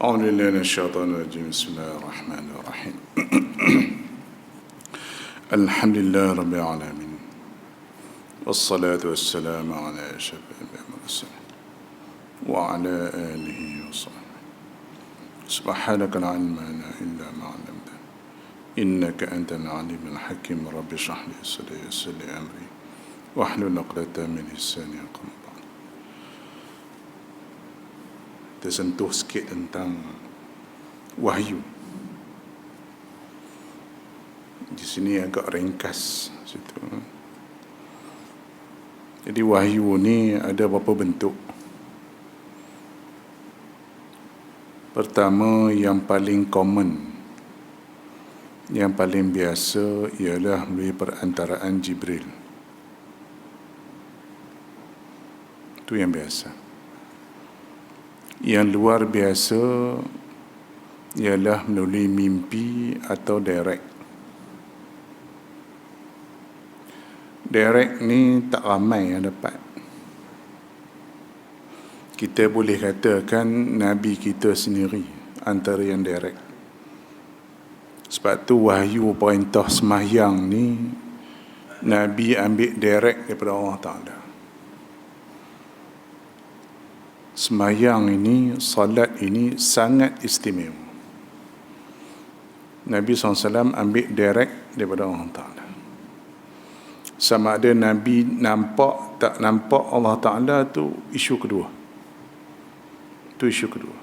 أعوذ بالله من الشيطان الرجيم بسم الله الرحمن الرحيم الحمد لله رب العالمين والصلاة والسلام على أشرف الأنبياء والمرسلين وعلى آله وصحبه سبحانك لا علم لنا إلا ما علمتنا إنك أنت العليم الحكيم رب اشرح لي صدري ويسر لي أمري واحلل عقدة من لساني يفقهوا قولي. Tersentuh sikit tentang wahyu. Di sini agak ringkas situ. Jadi wahyu ni ada beberapa bentuk. Pertama, yang paling common, yang paling biasa ialah melalui perantaraan Jibril. Itu yang biasa. Yang luar biasa ialah melalui mimpi atau direct. Direct ni tak ramai yang dapat. Kita boleh katakan Nabi kita sendiri antara yang direct. Sebab tu wahyu perintah sembahyang ni Nabi ambil direct daripada Allah Ta'ala. Sembahyang ini, salat ini sangat istimewa. Nabi SAW ambil direct daripada Allah Ta'ala. Sama ada Nabi nampak tak nampak Allah Ta'ala, tu isu kedua. Itu isu kedua.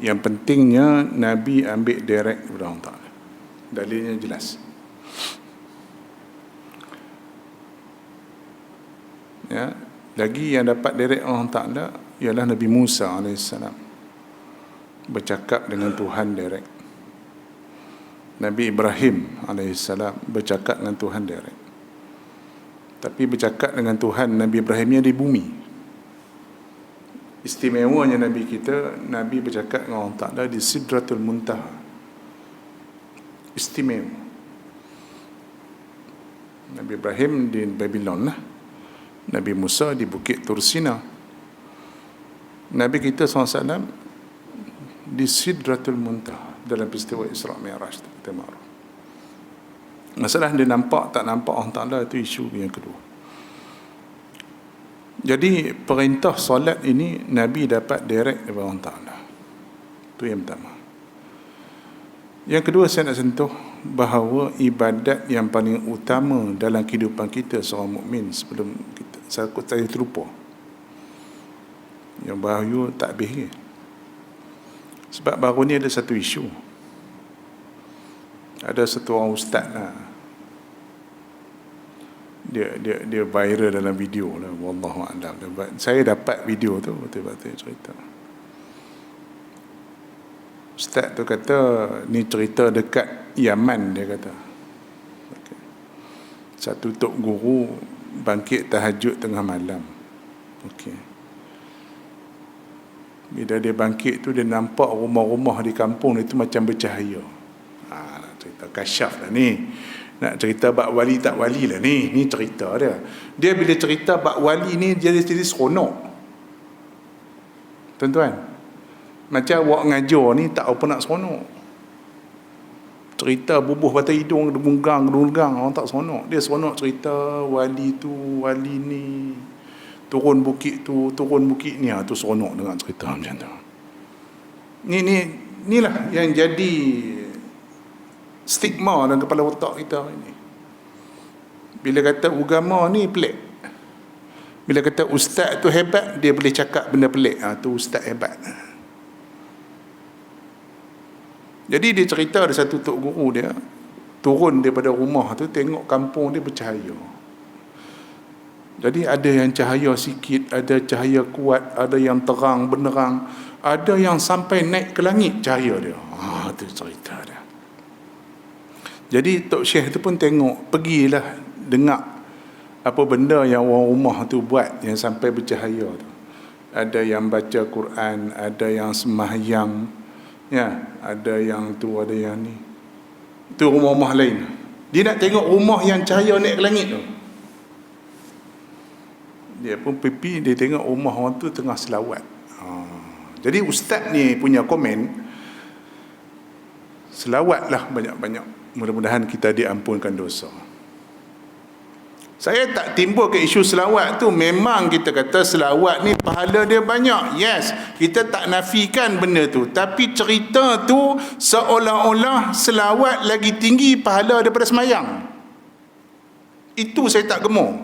Yang pentingnya Nabi ambil direct daripada Allah Ta'ala. Dalilnya jelas. Ya. Lagi yang dapat direct Allah Ta'ala ialah Nabi Musa AS bercakap dengan Tuhan direct. Nabi Ibrahim AS bercakap dengan Tuhan direct. Tapi bercakap dengan Tuhan Nabi Ibrahimnya di bumi. Istimewanya Nabi kita, Nabi bercakap dengan Allah Ta'ala di Sidratul Muntaha. Istimewa. Nabi Ibrahim di Babylon lah. Nabi Musa di Bukit Tursina. Nabi kita SAW di Sidratul Muntaha dalam peristiwa Isra' Mi'raj kita maklum. Masalah dia nampak tak nampak Allah Ta'ala, itu isu yang kedua. Jadi perintah solat ini Nabi dapat direct daripada Allah Ta'ala. Itu yang pertama. Yang kedua, saya nak sentuh bahawa ibadat yang paling utama dalam kehidupan kita seorang mukmin sebelum kita, saya terlupa, yang wahyu tak habis. Sebab baru ni ada satu isu. Ada satu orang ustaz lah, dia viral dalam video lah, wallahu a'lam. Saya dapat video tu betul-betul cerita. Ustaz tu kata ni cerita dekat Yaman, dia kata. Okay. Satu tok guru bangkit tahajud tengah malam. Okey. Bila dia bangkit tu, dia nampak rumah-rumah di kampung itu macam bercahaya. Nak cerita kasyaf lah ni. Nak cerita bab wali tak wali lah ni. Ni cerita dia. Dia bila cerita bab wali ni, dia jadi seronok. Tuan-tuan, macam awak ngajar ni tak apa nak seronok. Cerita bubuh batang hidung, demunggang, orang tak seronok. Dia seronok cerita wali tu, wali ni, turun bukit tu, turun bukit ni. Tu seronok dengan cerita macam tu. Inilah yang jadi stigma dalam kepala otak kita ini. Bila kata agama ni pelik. Bila kata ustaz tu hebat, dia boleh cakap benda pelik. Tu ustaz hebat. Jadi dia cerita ada satu tok guru dia turun daripada rumah tu, tengok kampung dia bercahaya. Jadi ada yang cahaya sikit, ada cahaya kuat, ada yang terang benderang, ada yang sampai naik ke langit cahaya dia. Tu cerita dia. Jadi Tok Syekh tu pun tengok, pergilah dengar apa benda yang orang rumah tu buat yang sampai bercahaya tu. Ada yang baca Quran, ada yang sembahyang, ya, ada yang tu, ada yang ni. Itu rumah-rumah lain. Dia nak tengok rumah yang cahaya naik ke langit tu. Dia pun pipi, dia tengok rumah orang tu tengah selawat. Jadi ustaz ni punya komen, selawatlah banyak-banyak, mudah-mudahan kita diampunkan dosa. Saya tak timbul ke isu selawat tu. Memang kita kata selawat ni pahala dia banyak. Yes, kita tak nafikan benda tu. Tapi cerita tu seolah-olah selawat lagi tinggi pahala daripada semayang. Itu saya tak gemar.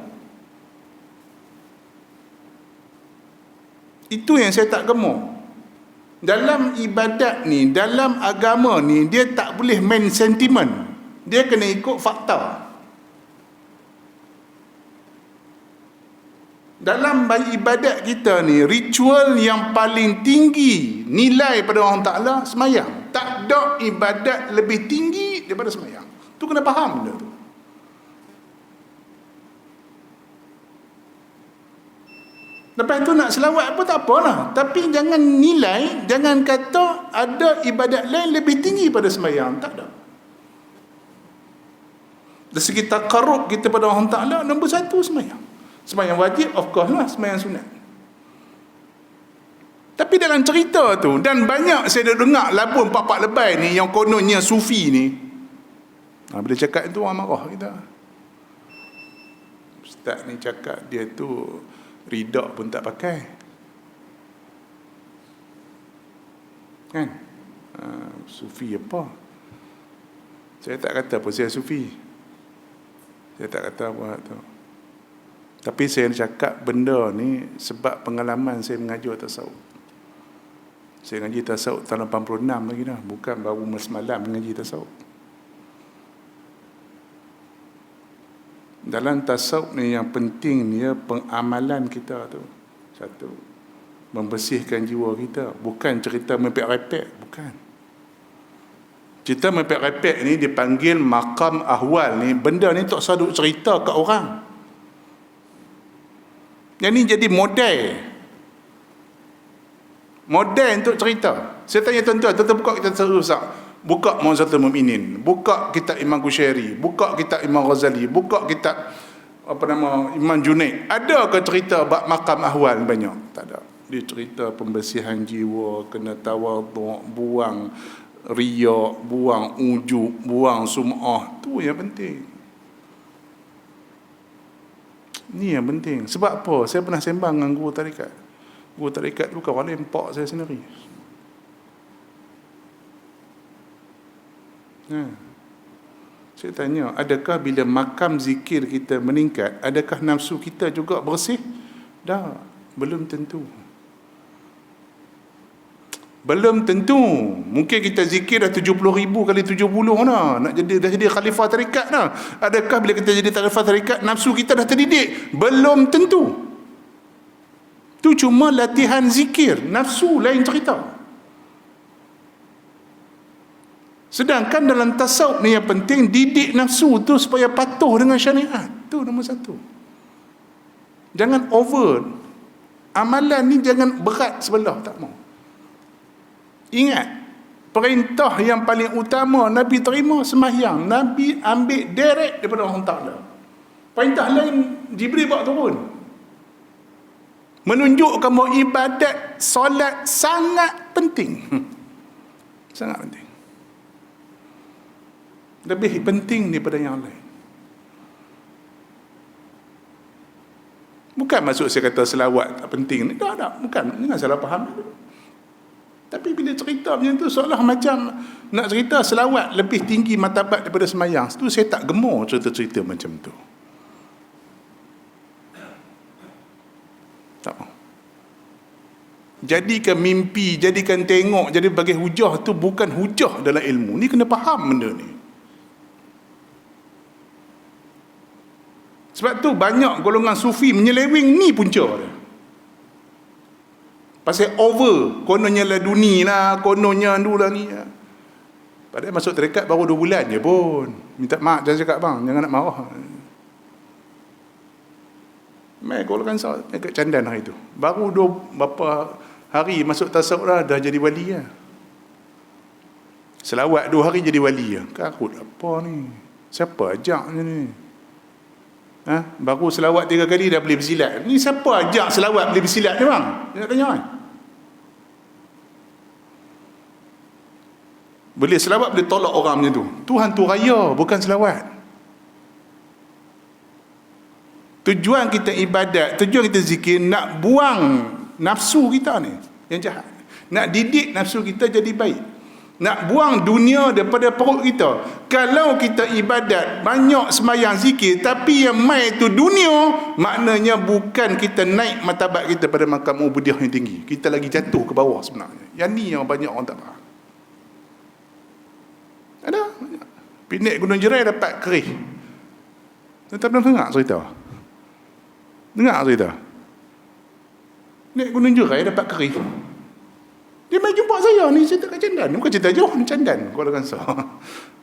Itu yang saya tak gemar. Dalam ibadat ni, dalam agama ni, dia tak boleh main sentimen. Dia kena ikut fakta. Dalam ibadat kita ni, ritual yang paling tinggi nilai pada Allah Ta'ala semayang. Tak ada ibadat lebih tinggi daripada semayang. Tu kena faham benda tu. Lepas tu nak selawat pun tak apalah. Tapi jangan nilai, jangan kata ada ibadat lain lebih tinggi pada semayang. Tak ada. Dari segi taqarrub kita pada Allah Ta'ala, nombor satu semayang. Semayang wajib, of course lah, semayang sunat. Tapi dalam cerita tu, dan banyak saya dah dengar labun pak-pak lebay ni, yang kononnya sufi ni, bila cakap itu orang marah kita. Ustaz ni cakap dia tu ridak pun tak pakai, kan? Sufi apa? Saya tak kata pun saya sufi, saya tak kata apa tu. Tapi saya cakap benda ni sebab pengalaman saya mengajar tasawuf. Saya ngaji tasawuf tahun 86 lagi dah, bukan baru semalam mengaji tasawuf. Dalam tasawuf ni yang penting ni pengamalan kita tu. Satu, membersihkan jiwa kita, bukan cerita mepek-repek, bukan. Cerita mepek-repek ni dipanggil maqam ahwal ni, benda ni tak saduk cerita ke orang. Yang ni jadi model untuk cerita. Saya tanya tuan-tuan, tuan-tuan buka kitab Tasawuf, buka Mu'azatul Mu'minin, buka kitab Imam Qushairi, buka kitab Imam Ghazali, buka kitab Imam Junaid. Ada ke cerita bab maqam ahwal? Banyak. Tak ada. Dia cerita pembersihan jiwa, kena tawadhu', buang riya, buang ujub, buang sum'ah. Tu yang penting. Ni yang penting. Sebab apa? Saya pernah sembang dengan guru tarikat. Guru tarikat tu kawan empak saya sendiri. Saya tanya, adakah bila makam zikir kita meningkat, adakah nafsu kita juga bersih? Dah, belum tentu. Belum tentu. Mungkin kita zikir dah 70,000 kali 70 dah. Dah jadi khalifah tarikat dah. Adakah bila kita jadi khalifah tarikat, nafsu kita dah terdidik? Belum tentu. Tu cuma latihan zikir. Nafsu lain cerita. Sedangkan dalam tasawuf ni yang penting, didik nafsu tu supaya patuh dengan syariat. Tu nombor satu. Jangan over. Amalan ni jangan berat sebelah, tak mau. Ingat, perintah yang paling utama Nabi terima sembahyang. Nabi ambil direct daripada Allah Ta'ala. Perintah lain Jibril bawa turun. Menunjukkan bahawa ibadat solat sangat penting. Sangat penting. Lebih penting daripada yang lain. Bukan maksud saya kata selawat tak penting. Tak, bukan. Jangan salah faham. Tapi bila cerita macam tu, seolah macam nak cerita selawat lebih tinggi martabat daripada semayang. Itu saya tak gemar cerita-cerita macam tu. Tak mau. Jadikan mimpi, jadikan tengok, jadi bagi hujah tu bukan hujah dalam ilmu. Ni kena faham benda ni. Sebab tu banyak golongan sufi menyeleweng, ni punca dia. Pasal over, kononnya lah dunia lah, kononnya dulu lah ni. Padahal masuk tarekat baru 2 bulan je pun. Minta maaf, jangan cakap bang, jangan nak marah. Mai golongan sah dekat Candan hari tu. Baru berapa hari masuk tasawuf dah jadi wali lah. Selawat 2 hari jadi wali lah. Karut apa ni? Siapa ajak ni? Baru selawat 3 kali dah boleh bersilat. Ni siapa ajak selawat boleh bersilat ni bang? Dia nak tanya kan? Boleh selawat, boleh tolak orang macam tu. Tuhan tu raya, bukan selawat. Tujuan kita ibadat, tujuan kita zikir, nak buang nafsu kita ni yang jahat, nak didik nafsu kita jadi baik, nak buang dunia daripada perut kita. Kalau kita ibadat, banyak semayang zikir, tapi yang mai tu dunia, maknanya bukan kita naik martabat kita pada makam ubudiah yang tinggi, kita lagi jatuh ke bawah sebenarnya. Yang ni yang banyak orang tak faham. Ada banyak. Pindik Gunung Jerai dapat kerih. Tuan pernah dengar cerita? Dengar cerita? Naik Gunung Jerai dapat kerih. Dia mai jumpa saya ni, cerita kat Candan. Bukan cerita jauh, ni Candan, Kuala Kangsar.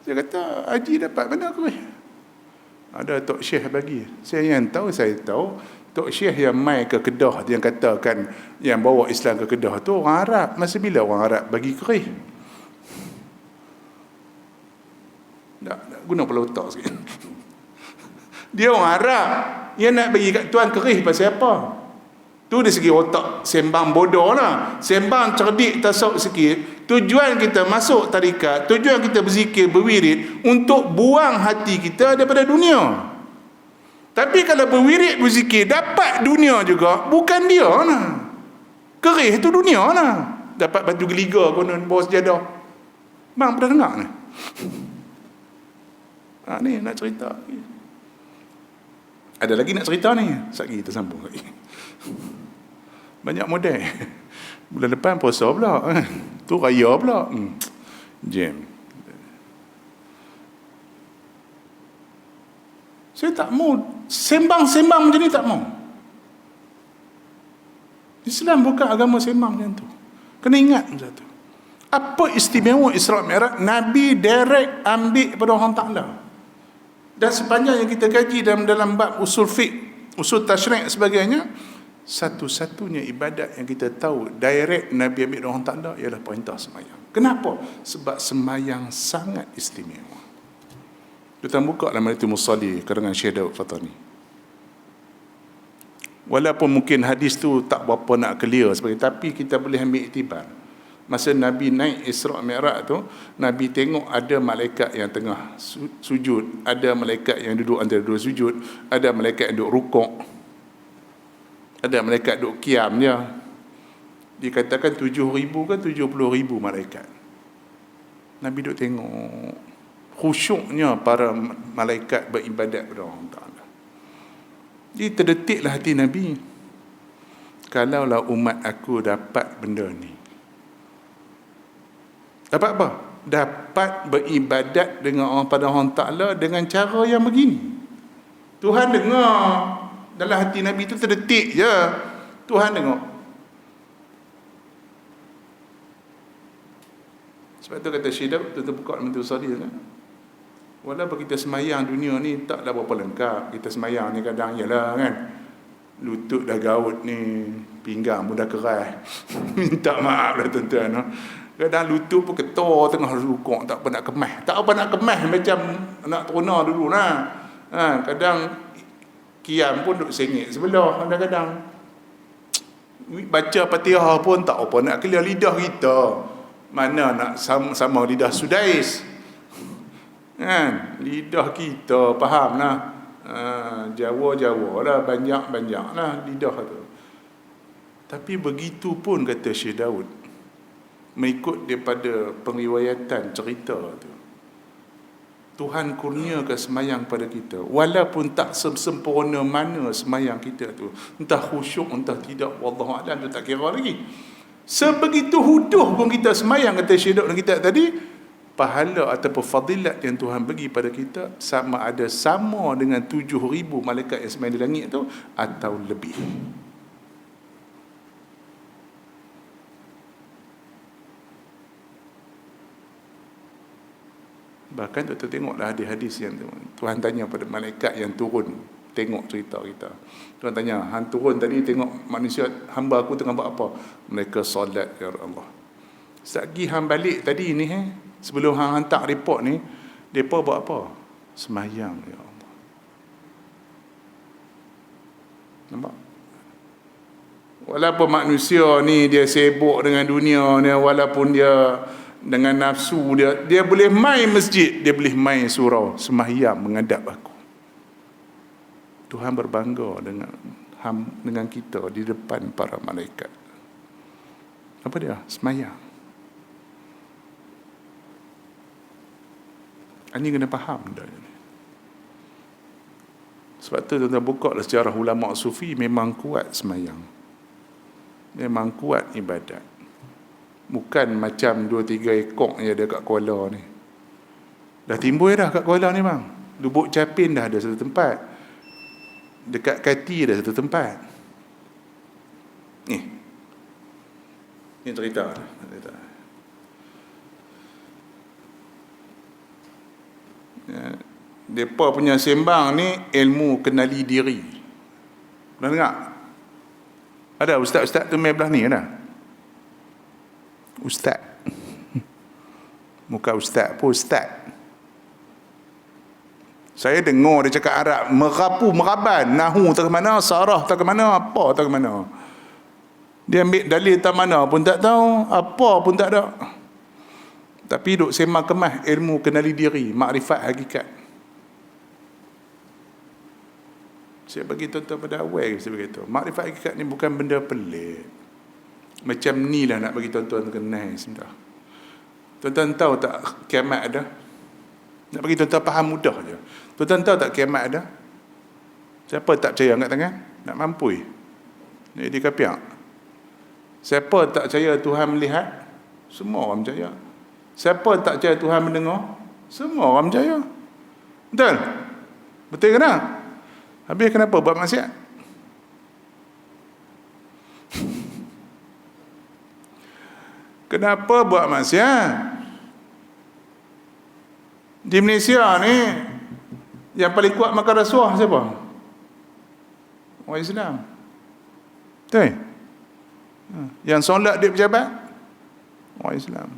Saya kata, Haji dapat mana kerih? Ada Tok Syekh bagi. Saya tahu Tok Syekh yang mai ke Kedah, yang katakan yang bawa Islam ke Kedah tu orang Arab. Masa bila orang Arab bagi kerih? Tak guna kepala otak sikit. Dia orang Arab yang nak bagi kat tuan kerih pasal apa? Tu dari segi otak, sembang bodoh lah, sembang cerdik tasawuf sikit. Tujuan kita masuk tarikat, tujuan kita berzikir, berwirid untuk buang hati kita daripada dunia. Tapi kalau berwirid, berzikir, dapat dunia juga, bukan dia lah. Kerih tu dunia lah. Dapat batu geliga konon bawa sejadah. Bang pernah dengar ni? Ni nak cerita. Ada lagi nak cerita ni? Sekali kita sambung lagi. Banyak model. Bulan depan puasa pula. Tu raya pula. Jam. Saya tak mau sembang-sembang macam ni, tak mau. Islam bukan agama sembang macam tu. Kena ingat macam tu. Apa istimewa Isra' Mi'raj? Nabi direct ambil pada orang Ta'ala. Dan sepanjang yang kita kaji dalam bab usul fiqh, usul tasyri' sebagainya, satu-satunya ibadat yang kita tahu direct Nabi ambil orang Ta'ala ialah perintah semayang. Kenapa? Sebab semayang sangat istimewa. Kita buka dalam Maidatul Musalli karangan Syekh Daud Fatani. Walaupun mungkin hadis tu tak berapa nak clear sebagainya, tapi kita boleh ambil iktibar. Masa Nabi naik Isra' Mi'raj tu, Nabi tengok ada malaikat yang tengah sujud, ada malaikat yang duduk antara dua sujud, ada malaikat yang duduk rukuk, ada malaikat duduk qiyam dia. Dikatakan 7,000 ke 70,000 malaikat. Nabi duduk tengok khusyuknya para malaikat beribadat kepada Allah Ta'ala. Jadi terdetiklah hati Nabi, kalaulah umat aku dapat benda ni. Dapat apa? Dapat beribadat dengan orang pada Allah Ta'ala dengan cara yang begini. Tuhan dengar dalam hati Nabi tu, terdetik je. Tuhan dengar. Sebab tu kata Syekh Daud, tu buka dalam Maidatul Musalli kan. Walaupun kita semayang dunia ni taklah berapa lengkap. Kita semayang ni kadang ialah kan, lutut dah gaut ni, pinggang pun dah keras. Minta maaf lah tuan-tuan. Kadang lutut pun ketor tengah rukuk, tak apa nak kemas. Tak apa nak kemas macam nak teruna dulu lah. Kadang qiyam pun duduk sengit sebelah. Kadang-kadang baca Fatihah pun tak apa nak clear lidah kita. Mana nak sama lidah Sudais. Kan? Lidah kita faham lah. Jawa-Jawa lah, banyak-banyak lah lidah tu. Tapi begitu pun kata Syekh Daud, mengikut daripada pengriwayatan cerita tu, Tuhan kurniakan semayang pada kita, walaupun tak sempurna mana semayang kita tu, entah khusyuk entah tidak, wallahu a'lam, tu tak kira lagi. Sebegitu huduh pun kita semayang, kata Syekh Daud dan kita tadi, pahala ataupun fadilat yang Tuhan bagi pada kita sama dengan 7,000 malaikat yang semayang di langit tu atau lebih. Bahkan kita tengoklah hadis-hadis yang Tuhan tanya pada malaikat yang turun tengok cerita kita. Tuhan tanya, hang turun tadi tengok manusia, hamba aku tengah buat apa? Mereka solat ya Allah. Sagi hang balik tadi ni, sebelum hang hantar report ni, mereka buat apa? Semayang ya Allah. Nampak? Walaupun manusia ni dia sibuk dengan dunia ni, walaupun dia dengan nafsu dia. Dia boleh main masjid, dia boleh main surau, sembahyang menghadap aku. Tuhan berbangga dengan kita di depan para malaikat. Apa dia? Sembahyang. Ini kena faham dah. Sebab tu tuan-tuan buka lah sejarah ulama sufi, memang kuat sembahyang, memang kuat ibadat. Bukan macam 2-3 ekor yang ada kat Kuala ni. Dah timbul dah kat Kuala ni bang. Lubuk Capin dah ada satu tempat, dekat Kati dah satu tempat. Ni cerita. Mereka punya sembang ni ilmu kenali diri. Pernah dengar? Ada ustaz-ustaz tu main belah ni ada? Ustaz. Muka ustaz pun ustaz. Saya dengar dia cakap Arab meraban, nahu tak ke mana, sarah tak ke mana, apa tak ke mana. Dia ambil dalil tak mana pun tak tahu, apa pun tak ada. Tapi duk sembang kemas ilmu kenali diri, makrifat hakikat. Saya bagi tuan-tuan pada awal, saya beritahu, makrifat hakikat ni bukan benda pelik. Macam ni lah nak bagi tuan-tuan kenal sebentar. Tuan-tuan tahu tak kiamat ada? Nak bagi tuan-tuan faham mudah je. Tuan-tuan tahu tak kiamat ada? Siapa tak percaya angkat tangan? Nak mampu? Jadi kapiak. Siapa tak percaya Tuhan melihat? Semua orang percaya. Siapa tak percaya Tuhan mendengar? Semua orang percaya. Betul? Betul ke tak? Habis kenapa buat maksiat? Kenapa buat maksiat? Di Malaysia ni yang paling kuat makan rasuah siapa? Orang Islam. Betul? Yang solat dia pejabat? Orang Islam.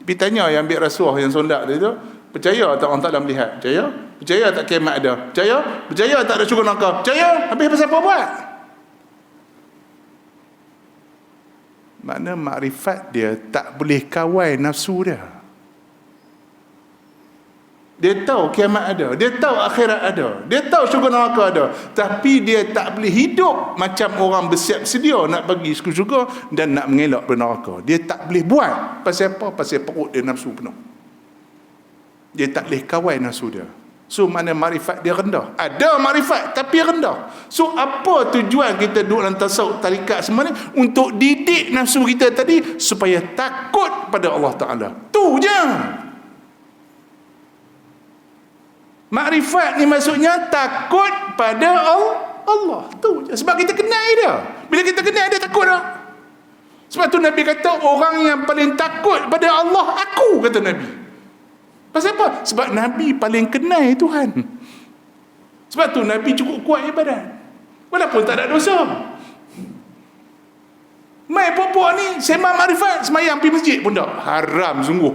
Tapi tanya yang ambil rasuah, yang solat dia tu, percaya tak orang Ta'ala melihat? Percaya? Percaya tak kiamat ada? Percaya? Percaya tak ada syurga neraka? Percaya? Habis pasal apa buat? Makna makrifat dia tak boleh kawal nafsu dia. Dia tahu kiamat ada, dia tahu akhirat ada, dia tahu syurga neraka ada, tapi dia tak boleh hidup macam orang bersiap sedia nak pergi syurga dan nak mengelak dari neraka. Dia tak boleh buat. Pasal apa? Pasal perut dia nafsu penuh. Dia tak boleh kawal nafsu dia. So mana makrifat dia rendah. Ada makrifat tapi rendah. So apa tujuan kita duduk dalam tasawuf, tarikat semua ni? Untuk didik nafsu kita tadi supaya takut pada Allah Ta'ala. Tu je. Makrifat ni maksudnya takut pada Allah. Tu je. Sebab kita kenal dia. Bila kita kenal dia, takut tak? Sebab tu Nabi kata, orang yang paling takut pada Allah, aku, kata Nabi. Pasal apa? Sebab Nabi paling kenal Tuhan. Sebab tu Nabi cukup kuat ibadat, walaupun tak ada dosa. Mai popok ni sembang makrifat, semayang pergi masjid pun tak. Haram sungguh.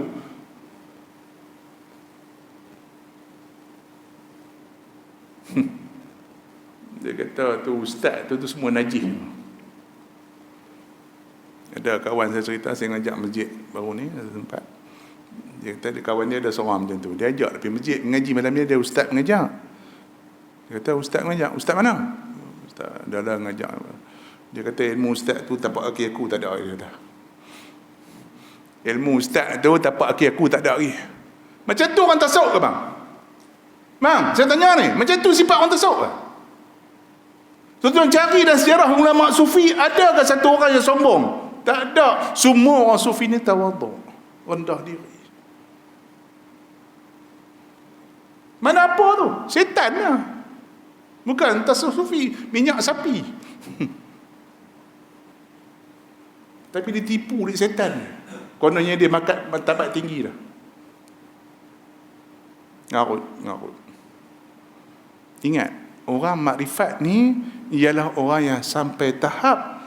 Dia kata tu ustaz tu semua najis. Ada kawan saya cerita, saya ngajak masjid baru ni, ada tempat. Dia kata kawan dia ada seorang macam tu. Dia ajak pergi masjid mengaji, malam ni ada ustaz mengajak. Dia kata ustaz mengajak. Ustaz mana? Ustaz dah ngajak. Dia kata ilmu ustaz tu tapak kaki aku tak ada. Dia kata ilmu ustaz tu tapak kaki aku tak ada lagi. Macam tu orang tasawuf ke bang? Bang, saya tanya ni, macam tu sifat orang tasawuf ke? Tuan-tuan cari dalam sejarah ulama sufi, adakah satu orang yang sombong? Tak ada. Semua orang sufi ni tawadhu, rendah diri. Mana apa tu? Setan lah. Bukan tasawuf sufi, minyak sapi. Tapi ditipu oleh setan. Kononnya dia makan martabat tinggi dah. Ngarut. Ingat, orang makrifat ni ialah orang yang sampai tahap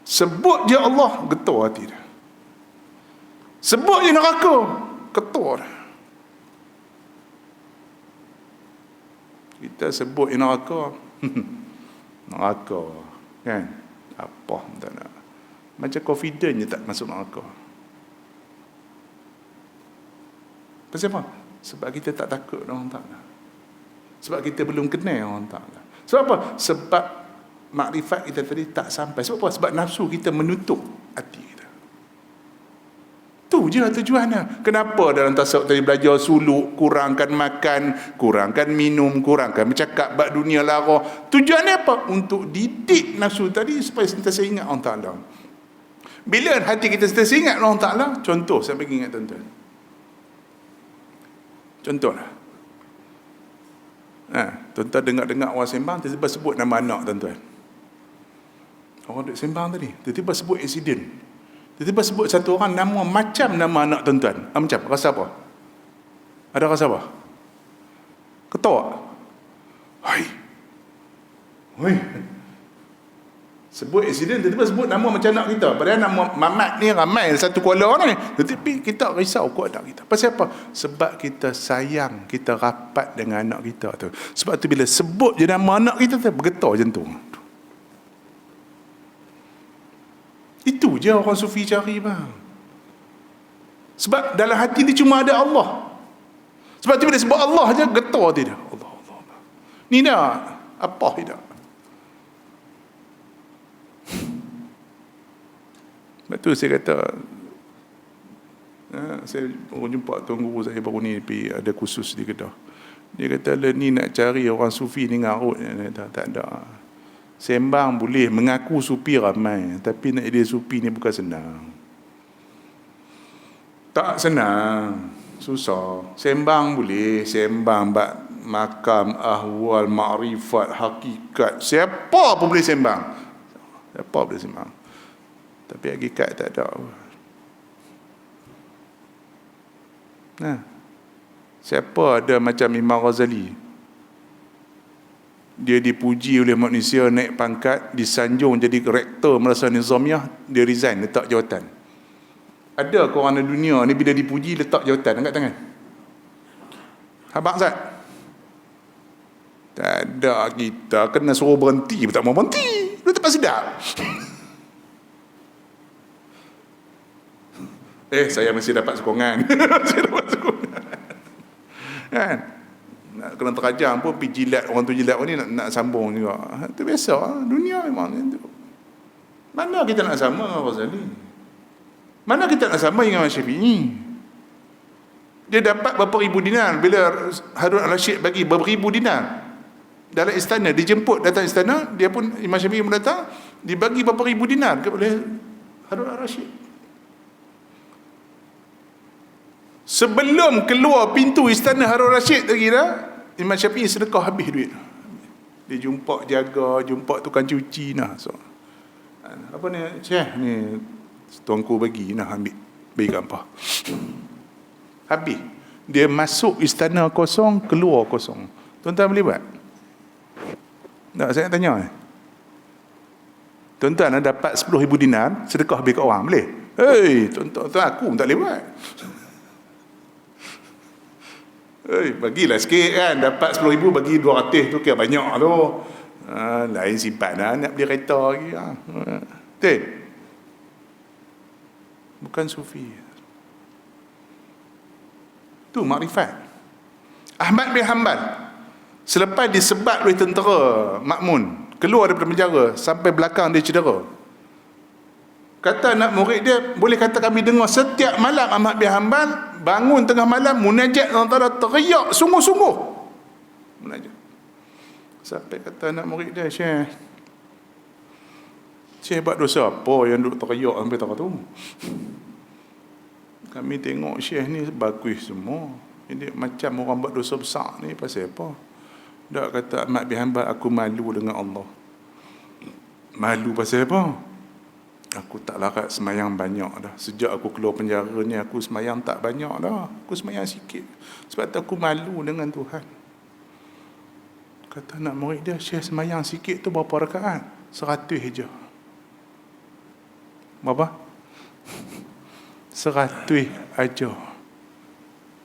sebut je Allah, getar hati dia. Sebut je neraka, getar dah. Kita sebut neraka neraka kan, apa tak nak, macam confident je tak masuk neraka. Pasal apa? Sebab kita tak takut orang Ta'ala. Sebab kita belum kenal orang Ta'ala. Sebab apa? Sebab makrifat kita tadi tak sampai. Sebab apa? Sebab nafsu kita menutup hati kita. Tu je tujuannya. Kenapa dalam tasawuf tadi belajar suluk, kurangkan makan, kurangkan minum, kurangkan bercakap bab dunia lara. Tujuannya apa? Untuk didik nafsu tadi supaya sentiasa ingat Allah Ta'ala. Bila hati kita sentiasa ingat Allah Ta'ala, contoh saya bagi ingat tuan-tuan. Contohlah. Tuan-tuan dengar-dengar orang sembang, tiba-tiba sebut nama anak tuan-tuan. Orang duk sembang tadi, tiba-tiba sebut insiden. Tiba-tiba sebut satu orang nama macam nama anak tuan-tuan. Macam, rasa apa? Ada rasa apa? Ketawa? Hai. Sebut insiden, tiba-tiba sebut nama macam anak kita. Padahal nama Mamat ni ramai satu Kuala ni. Tetapi kita risau kuat anak kita. Pasal apa? Sebab kita sayang, kita rapat dengan anak kita tu. Sebab tu bila sebut je nama anak kita tu, bergetar jantung. Itu je orang sufi cari bang. Sebab dalam hati dia cuma ada Allah. Sebab tu bila sebut Allah je, getar dia. Allah. Ni dah apa tidak? Sebab tu saya kata, saya baru jumpa tuan guru saya baru ni pergi ada kursus di Kedah. Dia kata, ni nak cari orang sufi ni ngarut. Tak ada. Sembang boleh, mengaku sufi ramai, tapi nak jadi sufi ni bukan senang. Tak senang, susah. Sembang boleh, sembang bab makam, ahwal, makrifat, hakikat. Siapa pun boleh sembang. Siapa boleh sembang. Tapi hakikat tak ada. Siapa ada macam Imam Ghazali? Dia dipuji oleh manusia, naik pangkat, disanjung jadi rektor Madrasah Nizamiyah, dia resign, letak jawatan. Ada ke orang di dunia ni bila dipuji letak jawatan angkat tangan? Habaq Zat? Tak ada. Kita kena suruh berhenti, tak mau berhenti. Dia tak sedap. Saya mesti dapat sokongan. Saya dapat sokongan. Kan? Nak kena terajang pun pergi jilat orang tu, jilat orang ni nak sambung juga. Itu biasa, dunia memang itu. Mana kita nak sama dengan Ghazali? Mana kita nak sama dengan Syafi'i? Dia dapat berapa ribu dinar bila Harun al-Rashid bagi berapa ribu dinar dalam istana, dijemput datang istana, dia pun Imam Syafi'i pun datang, dibagi berapa ribu dinar oleh Harun al-Rashid. Sebelum keluar pintu istana Harun Rashid lagi dah, Imam Syafi'i sedekah habis duit. Dia jumpa jaga, jumpa tukang cuci apa ni, Syekh ni tuanku bagi ambil bagi gampang. Habis. Dia masuk istana kosong, keluar kosong. Tuan-tuan boleh buat? Tak, saya nak tanya. Tuan-tuan dapat 10,000 dinar, sedekah habis kat orang, boleh? Tuan-tuan aku pun tak boleh buat. Bagilah sikit kan, dapat 10,000 bagi 200 tu kira banyak tu. Lain simpan nak beli kereta lagi. Betul? Bukan sufi. Tu makrifat. Ahmad bin Hanbal selepas disebat oleh tentera Ma'mun, keluar daripada penjara sampai belakang dia cedera. Kata anak murid dia, boleh kata kami dengar setiap malam Ahmad bin Hanbal bangun tengah malam munajat antara teriak sungguh-sungguh. Munajat. Sampai kata anak murid dia, Syekh buat dosa apa yang duduk teriak sampai tak tahu. Kami tengok Syekh ni bagus semua. Ini macam orang buat dosa besar ni pasal apa? Dak kata Ahmad bin Hanbal, aku malu dengan Allah. Malu pasal apa? Aku tak larat semayang banyak dah. Sejak aku keluar penjara ni, aku semayang tak banyak dah. Aku semayang sikit. Sebab tu aku malu dengan Tuhan. Kata anak murid dia, Syekh semayang sikit tu berapa rakaat? 100 je. Berapa? 100 aja.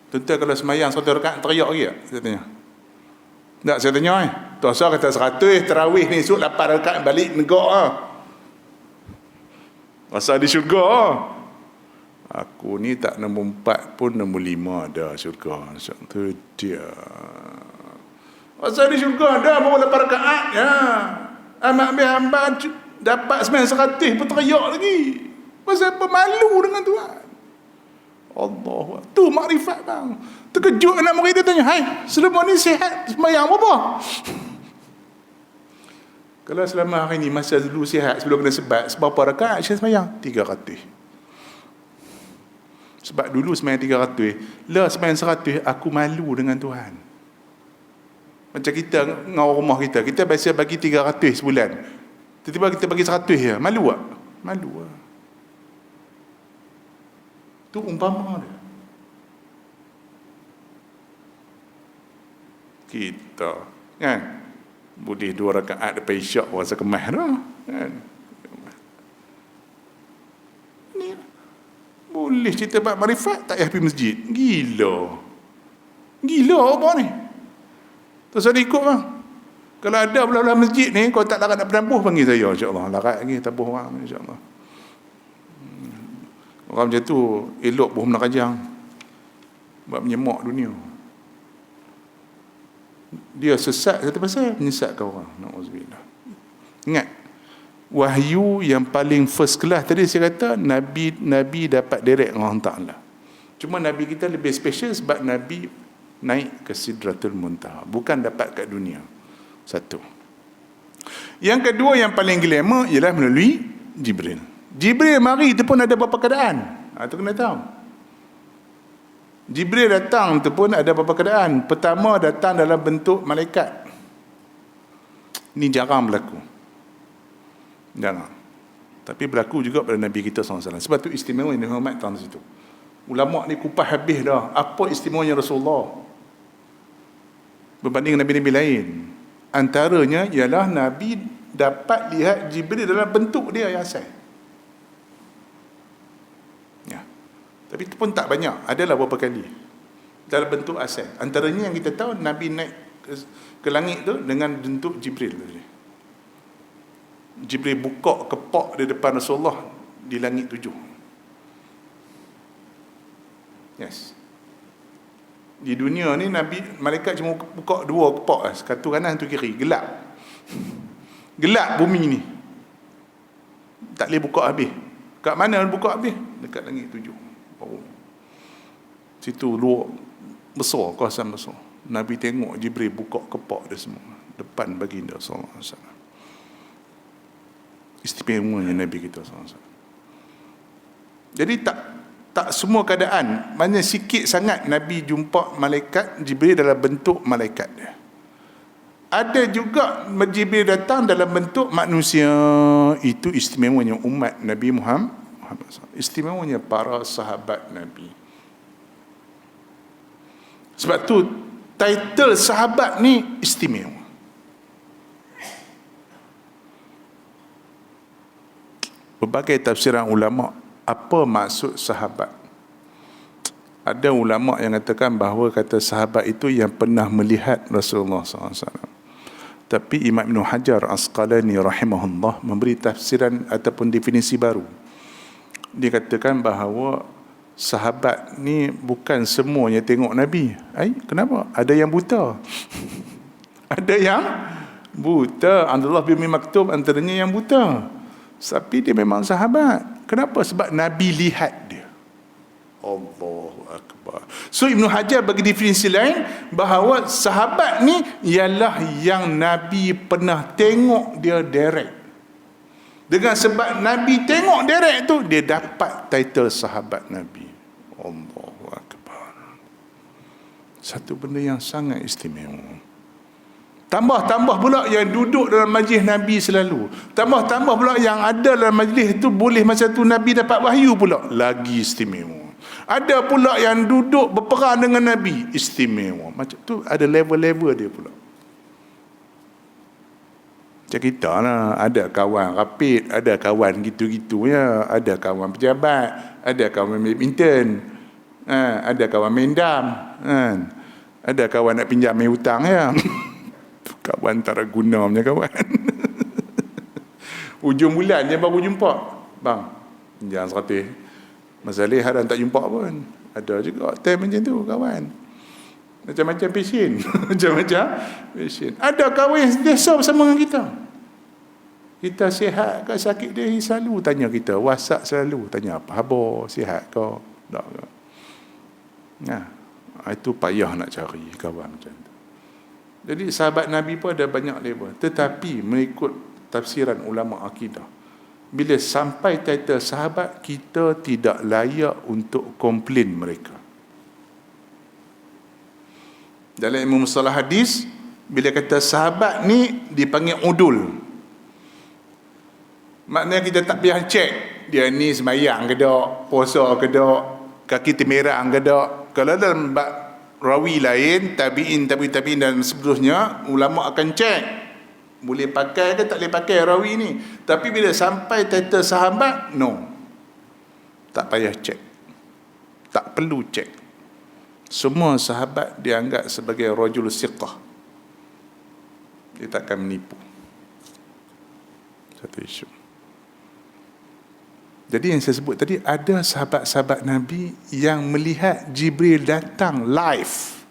Tuan-tuan kalau semayang 100 rakaat teriak lagi tak? Saya tanya. Tak, saya tanya Tuan Sah kata 100 tarawih ni esok 8 rakaat balik negak lah. Rasa di syurga. Aku ni tak nombor 4 pun nombor 5 dah syurga. Tu dia. Pasal di syurga dah baru 8 rakaat ya. Amat ambil hamba dapat 900 pun teriak lagi. Pasal apa malu dengan Tuhan. Allah. Tu makrifat bang. Terkejut anak murid dia tanya, "Hai, selama ni sihat sembahyang apa?" Kalau selama hari ni masa dulu sihat sebelum kena sebat, berapa rakaat saya sembahyang? 300. Sebab dulu sembahyang 300, lah sembahyang 100 aku malu dengan Tuhan. Macam kita dengan rumah kita biasa bagi 300 sebulan. Tiba-tiba kita bagi 100 je, malu tak? Malu lah. Tu umpama dia. Kita kan boleh 2 rakaat lepas isyak rasa kemas dah kan. Ni boleh cerita bab marifat tak payah pergi masjid. Gila apa ni? Tak usah ikut bang. Kalau ada belah-belah masjid ni, kalau tak larat nak penampuh, panggil saya insya-Allah. Larat lagi tabuh orang insya-Allah. Orang macam tu elok bohong nak kajang. Buat menyemak dunia. Dia sesat satu pasal menyesatkan orang. Nauzubillah. Ingat, wahyu yang paling first class tadi saya kata Nabi dapat direct dengan Allah Ta'ala. Cuma Nabi kita lebih special sebab Nabi naik ke Sidratul Muntaha, bukan dapat kat dunia. Satu. Yang kedua yang paling glamour ialah melalui Jibril. Jibril mari itu pun ada beberapa keadaan. Itu kena tahu. Jibril datang tu pun ada beberapa keadaan. Pertama datang dalam bentuk malaikat. Ini jarang berlaku. Jarang. Tapi berlaku juga pada Nabi kita SAW. Sebab tu istimewa yang dihormatkan di situ. Ulama ni kupas habis dah. Apa istimewanya Rasulullah berbanding Nabi-Nabi lain? Antaranya ialah Nabi dapat lihat Jibril dalam bentuk dia yang asal. Ya. Tapi itu pun tak banyak. Adalah beberapa kali dalam bentuk asal. Antaranya yang kita tahu Nabi naik ke langit tu dengan bentuk Jibril. Jibril buka kepak di depan Rasulullah di langit 7. Yes. Di dunia ni Nabi malaikat cuma buka 2 kepak, satu kanan satu kiri, gelap. Gelap bumi ni. Tak boleh buka habis. Kat mana buka habis? Dekat langit 7. Baru. Situ luar besar, kawasan besar. Nabi tengok Jibril buka kepak dia semua depan baginda sallallahu alaihi wasallam. Istimewanya Nabi kita sallallahu alaihi wasallam. Jadi tak semua keadaan, banyak sikit sangat Nabi jumpa malaikat Jibril dalam bentuk malaikat dia. Ada juga Jibril datang dalam bentuk manusia. Itu istimewanya umat Nabi Muhammad, istimewanya para sahabat Nabi. Sebab tu title sahabat ni istimewa. Berbagai tafsiran ulama apa maksud sahabat. Ada ulama yang katakan bahawa kata sahabat itu yang pernah melihat Rasulullah SAW. Tapi Imam Ibn Hajar Asqalani rahimahullah memberi tafsiran ataupun definisi baru. Dia katakan bahawa sahabat ni bukan semuanya tengok Nabi. Kenapa? Ada yang buta. Ada yang buta. Abdullah bin Maktum antaranya yang buta. Tapi dia memang sahabat. Kenapa? Sebab Nabi lihat dia. Allahu Akbar. So Ibn Hajar bagi definisi lain bahawa sahabat ni ialah yang Nabi pernah tengok dia direct. Dengan sebab Nabi tengok direct tu, dia dapat title sahabat Nabi. Allahu Akbar. Satu benda yang sangat istimewa. Tambah pula yang duduk dalam majlis Nabi selalu. Tambah pula yang ada dalam majlis tu boleh masa tu Nabi dapat wahyu pula. Lagi istimewa. Ada pula yang duduk berperang dengan Nabi. Istimewa. Macam tu ada level-level dia pula. Macam kita lah. Ada kawan rapid, ada kawan gitu-gitu ya. Ada kawan pejabat, ada kawan badminton, ada kawan main dam, ada kawan nak pinjam main hutang ya. Kawan tak guna punya kawan. Ujung bulan dia baru jumpa. Bang, pinjam 100. Masa lehat tak jumpa pun. Ada juga time macam tu kawan. Macam-macam pasien. Macam-macam pasien. Ada kawan yang sentiasa bersama dengan kita. Kita sihat ke sakit dia selalu tanya kita. WhatsApp selalu tanya apa khabar, sihat ke tak ke. Nah, itu payah nak cari kawan macam tu. Jadi sahabat Nabi pun ada banyak level. Tetapi mengikut tafsiran ulama akidah, bila sampai title sahabat, kita tidak layak untuk komplain mereka. Dalam ilmu mustalah hadis, bila kata sahabat ni dipanggil udul, maknanya kita tak payah cek dia ni sembahyang ke tak, puasa ke tak, kaki temerang ke tak. Kalau dalam rawi lain, tabi'in dan seterusnya, ulama akan cek boleh pakai ke tak boleh pakai rawi ni. Tapi bila sampai title sahabat, no, tak payah cek, tak perlu cek. Semua sahabat dianggap sebagai rajul siqah, dia takkan menipu. Satu isu. Jadi yang saya sebut tadi, ada sahabat-sahabat Nabi yang melihat Jibril datang live.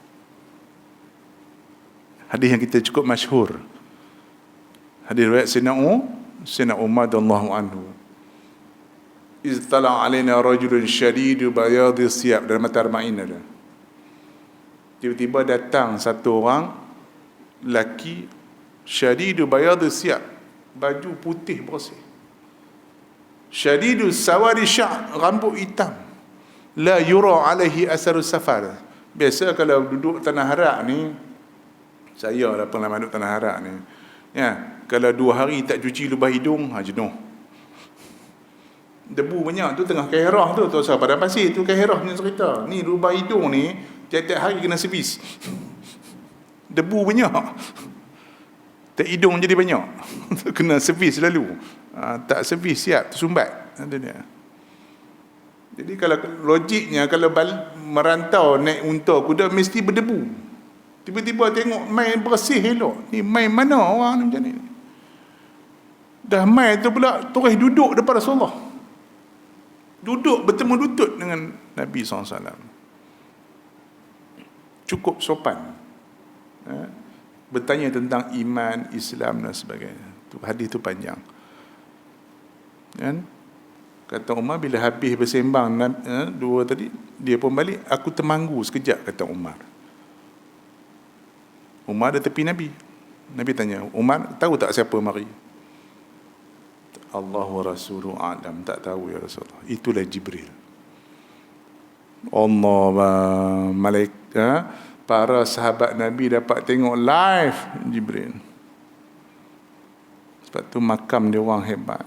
Hadis yang kita cukup masyhur, hadis riwayat Sayyidina Umar radhiyallahu anhu. Iztala alaina rajulun syadidu bayadhi siyab, dalam At-Tarma'in ada. Tiba-tiba datang satu orang lelaki syadidu bayadhi siyab, baju putih bersih. Syadidu sawadi sya', rambut hitam. La yura alaihi asarus safar. Biasa kalau duduk tanah harak ni, saya dah pernah duduk tanah harak ni, ya, kalau 2 hari tak cuci lubang hidung, jenuh. Debu banyak tu tengah kairah tu, usah padang pasir tu kairah punya cerita. Ni lubang hidung ni tiap-tiap hari kena servis. Debu banyak. Tak hidung jadi banyak. Kena servis selalu. Tak servis siap tersumbat. Jadi kalau logiknya, kalau merantau naik unta kuda mesti berdebu. Tiba-tiba tengok mai bersih elok. Ni mai mana orang ni macam ni? Dah mai tu pula terus duduk depan Rasulullah. Duduk bertemu lutut dengan Nabi SAW. Cukup sopan. Bertanya tentang iman, Islam dan sebagainya. Hadis tu panjang. Kan? Kata Umar, bila habis bersembang dua tadi, dia pun balik. Aku termanggu sekejap, kata Umar. Umar ada tepi Nabi. Nabi tanya, Umar, tahu tak siapa mari? Allah wa Rasuluhu a'lam. Tak tahu ya Rasulullah. Itulah Jibril. Allah malaikat, para sahabat Nabi dapat tengok live Jibril. Sebab tu makam dia orang hebat.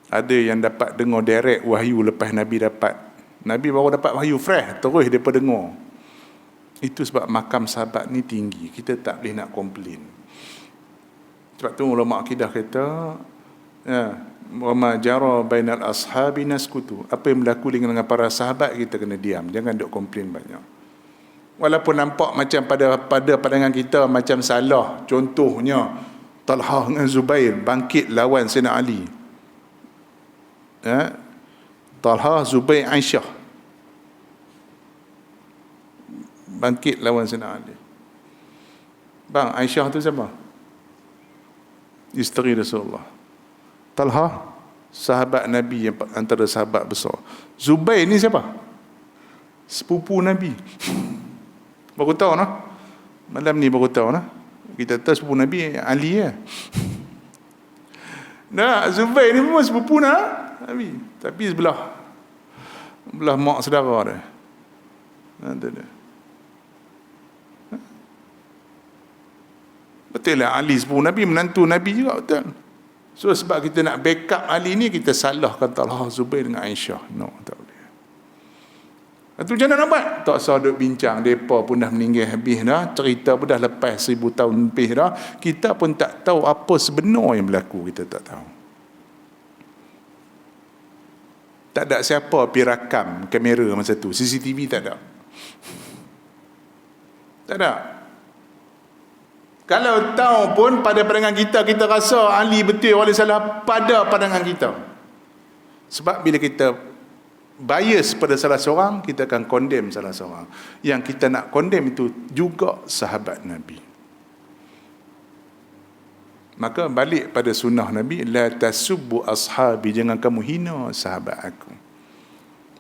Ada yang dapat dengar direct wahyu lepas Nabi dapat. Nabi baru dapat wahyu fresh, terus dia pun dengar. Itu sebab makam sahabat ni tinggi. Kita tak boleh nak komplain. Sebab tu ulama akidah kata, wa ma jara bainal ashabi naskutu. Apa yang berlaku dengan para sahabat, kita kena diam, jangan duk komplain banyak. Walaupun nampak macam pada pandangan kita macam salah. Contohnya Talhah dengan Zubair bangkit lawan Sayyidina Ali. Talhah, Zubair, Aisyah bangkit lawan Sayyidina Ali. Bang, Aisyah tu siapa? Isteri Rasulullah. Talhah, sahabat Nabi, yang antara sahabat besar. Zubair ni siapa? Sepupu Nabi. Baru tahu nah. Malam ni baru tahu nah. Kita tahu sepupu Nabi Ali ya. Nah, Zubair ni pun sepupu Nabi, tapi belah mak saudara dia. Betul lah, Ali sepupu Nabi, menantu Nabi juga, betul. So sebab kita nak backup Ali ni, kita salahkan Talhah, Zubair dengan Aisyah. No, tak boleh. Itu macam mana nak buat? Tak usah duk bincang. Mereka pun dah meninggal habis dah. Cerita pun dah lepas 1000 tahun lebih dah. Kita pun tak tahu apa sebenar yang berlaku. Kita tak tahu. Tak ada siapa pergi rakam kamera masa tu. CCTV tak ada. Tak ada. Kalau tahu pun pada pandangan kita, kita rasa Ali betul, Ali salah pada pandangan kita. Sebab bila kita bias pada salah seorang, kita akan condemn salah seorang. Yang kita nak condemn itu juga sahabat Nabi. Maka balik pada sunnah Nabi, la tasubbu ashabi, jangan kamu hina sahabat aku.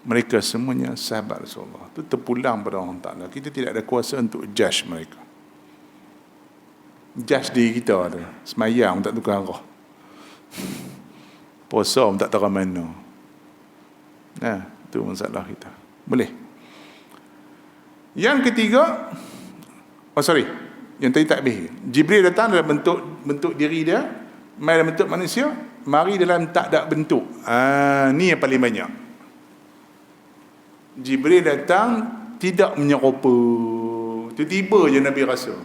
Mereka semuanya sahabat Rasulullah. Itu terpulang pada Allah Ta'ala. Kita tidak ada kuasa untuk judge mereka. Judge diri kita tu. Semayang tak tukar arah. Puasa tak tahu mana. Nah, itu masalah kita. Boleh. Yang ketiga, yang tadi tak habis. Jibril datang dalam bentuk diri dia, mai dalam bentuk manusia, mari dalam tak ada bentuk. Ni yang paling banyak. Jibril datang tidak menyerupa. Tiba-tiba je Nabi rasa.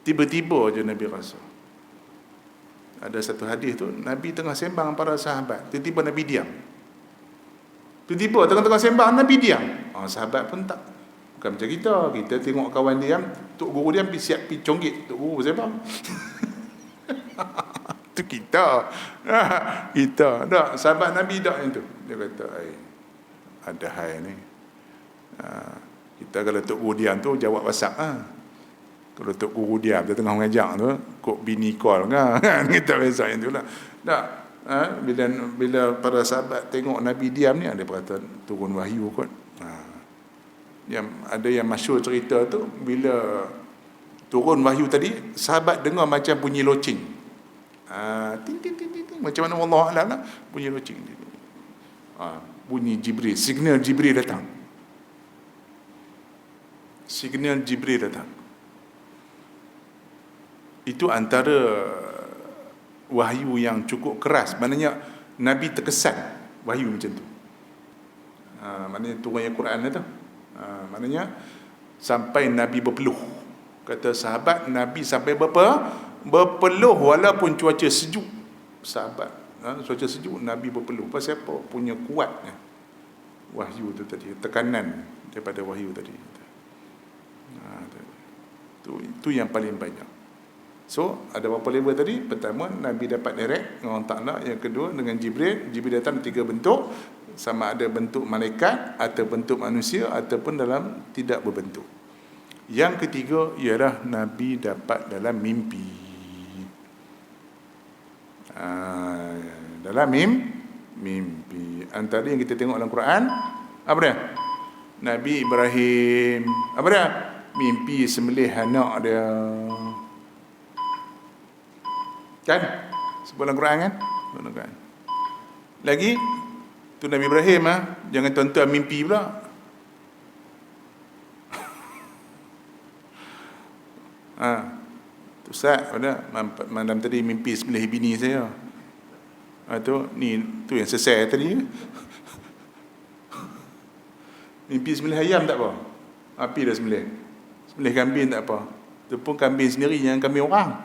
Tiba-tiba je Nabi rasa. Ada satu hadis tu, Nabi tengah sembang para sahabat, tiba-tiba Nabi diam. Tiba-tiba tengah-tengah sembang Nabi diam. Sahabat pun tak. Bukan macam kita tengok kawan diam, tok guru diam siap pergi conggit tok guru sembang. Tu kita. Kita. Tak, sahabat Nabi tak yang tu. Dia kata, ada hal ni. Kita kalau tok guru diam tu jawab WhatsApp Kalau tok guru diam dia tengah mengajar tu, kok bini call kan. Kita biasa yang tu lah. Tak. Bila para sahabat tengok Nabi diam ni, ada berkata turun wahyu kot. Yang ada yang masyhur cerita tu, bila turun wahyu tadi, sahabat dengar macam bunyi loceng. Ting ting ting ting, macam mana wallahu a'lam lah, bunyi loceng. Bunyi Jibril, signal Jibril datang. Signal Jibril datang. Itu antara wahyu yang cukup keras. Maknanya Nabi terkesan wahyu macam tu. Maknanya turunnya Quran tu. Maknanya sampai Nabi berpeluh. Kata sahabat, Nabi sampai berpeluh walaupun cuaca sejuk. Sahabat, cuaca sejuk Nabi berpeluh. Pasal apa? Punya kuatnya wahyu tu tadi, tekanan daripada wahyu tadi. Itu yang paling banyak. So, ada berapa level tadi? Pertama, Nabi dapat direct dengan Allah Ta'ala. Yang kedua, dengan Jibril. Jibril datang 3 bentuk. Sama ada bentuk malaikat, atau bentuk manusia, ataupun dalam tidak berbentuk. Yang ketiga, ialah Nabi dapat dalam mimpi. Dalam mimpi. Antara yang kita tengok dalam Quran, apa dia? Nabi Ibrahim, apa dia? Mimpi sembelih anak dia. Kan? Sebut dalam Quran kan? Lagi tu Nabi Ibrahim, jangan tuan-tuan mimpi pula. Ustaz, malam tadi mimpi sembelih bini saya. Tu yang selesai tadi. Mimpi sembelih ayam tak apa. Api dah sembelih. Sembelih kambing tak apa. Tu pun kambing sendiri, jangan kambing orang.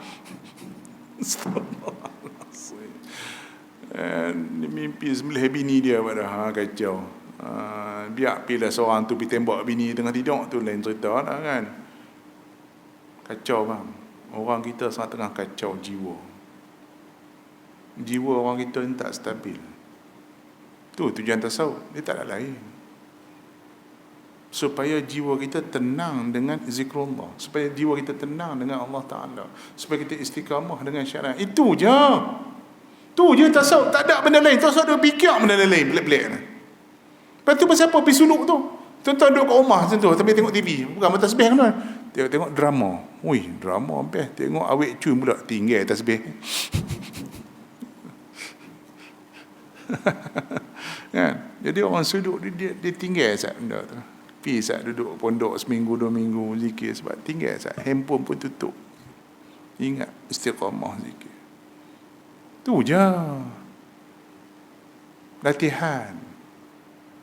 Mimpi sembelih bini dia pada kacau. Biar pilih seorang tu pergi tembak bini tengah tidur, tu lain cerita lah kan. Kacau bang. Orang kita sangat tengah kacau jiwa. Jiwa orang kita ni tak stabil. Tu tujuan tasawuf. Dia tak ada lain. Supaya jiwa kita tenang dengan zikrullah. Supaya jiwa kita tenang dengan Allah Ta'ala. Supaya kita istiqamah dengan syariat. Itu je. Tu je tasawuf. Tak ada benda lain. Tasawuf dia fikir benda lain. Pelik-pelik. Lepas tu pasal apa? Pergi suluk tu. Tuan-tuan duduk kat rumah macam tu. Tapi tengok TV. Bukan bertasbih kan? Tengok drama. Ui, drama best. Tengok awet cuy pula. Tinggal tasbih. Kan? Jadi orang suduk dia tinggal sat benda tu. Pergi sat duduk pondok seminggu 2 minggu zikir, sebab tinggal sat handphone pun tutup. Ingat istiqamah zikir. Tu je. Latihan.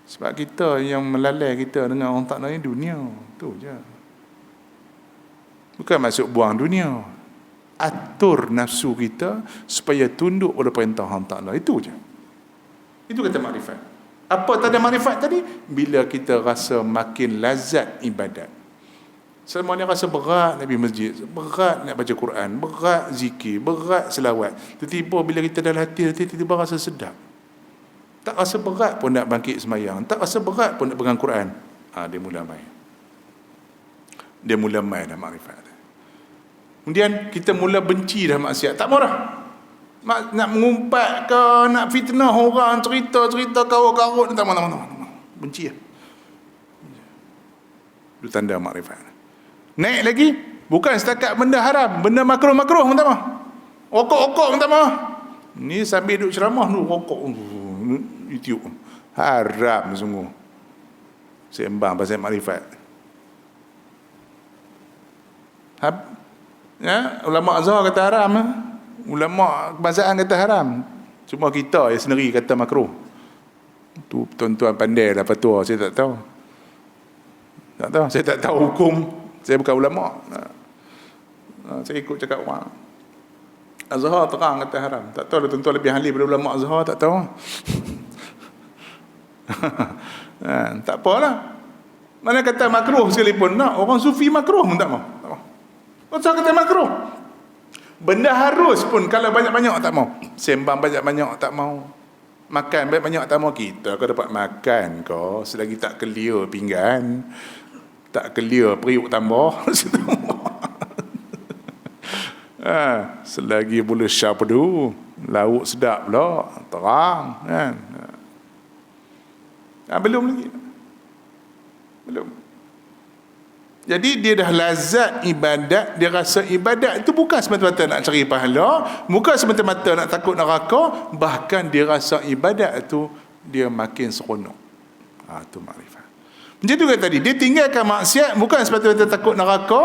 Sebab kita yang melalai kita dengan orang tak lain dunia. Tu je. Bukan maksud buang dunia. Atur nafsu kita supaya tunduk pada perintah Allah Ta'ala. Itu je. Itu kata makrifat. Apa tanda makrifat tadi? Bila kita rasa makin lazat ibadat. Selama ni rasa berat nak pergi masjid, berat nak baca Quran, berat zikir, berat selawat. Tiba-tiba bila kita dah latih, tiba-tiba rasa sedap. Tak rasa berat pun nak bangkit semayang, tak rasa berat pun nak pegang Quran. Dia mula main. Dia mula main dah makrifat. Kemudian kita mula benci dah maksiat, tak marah. Nak mengumpat ke, nak fitnah orang, cerita-cerita karut-karut, tak mahu. Benci lah. Itu tanda makrifat. Naik lagi, bukan setakat benda haram, benda makruh-makruh pun tak mahu. Rokok-rokok pun tak mahu. Ni sambil duduk ceramah tu, rokok YouTube. Haram sungguh. Sembang pasal makrifat. Ulama Azhar kata haram, ulama kebangsaan kata haram. Cuma kita yang sendiri kata makruh. Tu tuan-tuan pandai lah fatwa, saya tak tahu. Saya tak tahu hukum. Saya bukan ulama. Saya ikut cakap orang. Azhar terang kata haram. Tak tahu tuan-tuan lebih ahli daripada ulama Azhar, tak tahu. Tak apalah. Mana kata makruh sekalipun nak, orang sufi makruh pun tak mau. Pasal kata makruh. Benda harus pun kalau banyak-banyak tak mau. Sembang banyak-banyak tak mau. Makan banyak-banyak tak mau. Kita kau dapat makan kau selagi tak clear pinggan, tak clear periuk tambah. Selagi boleh syapdu, lauk sedap pula, terang kan. Belum lagi. Belum. Jadi dia dah lazat ibadat, dia rasa ibadat itu bukan semata-mata nak cari pahala, bukan semata-mata nak takut neraka, bahkan dia rasa ibadat itu dia makin seronok. Itu makrifat. Macam tu kan tadi, dia tinggalkan maksiat bukan semata-mata takut neraka,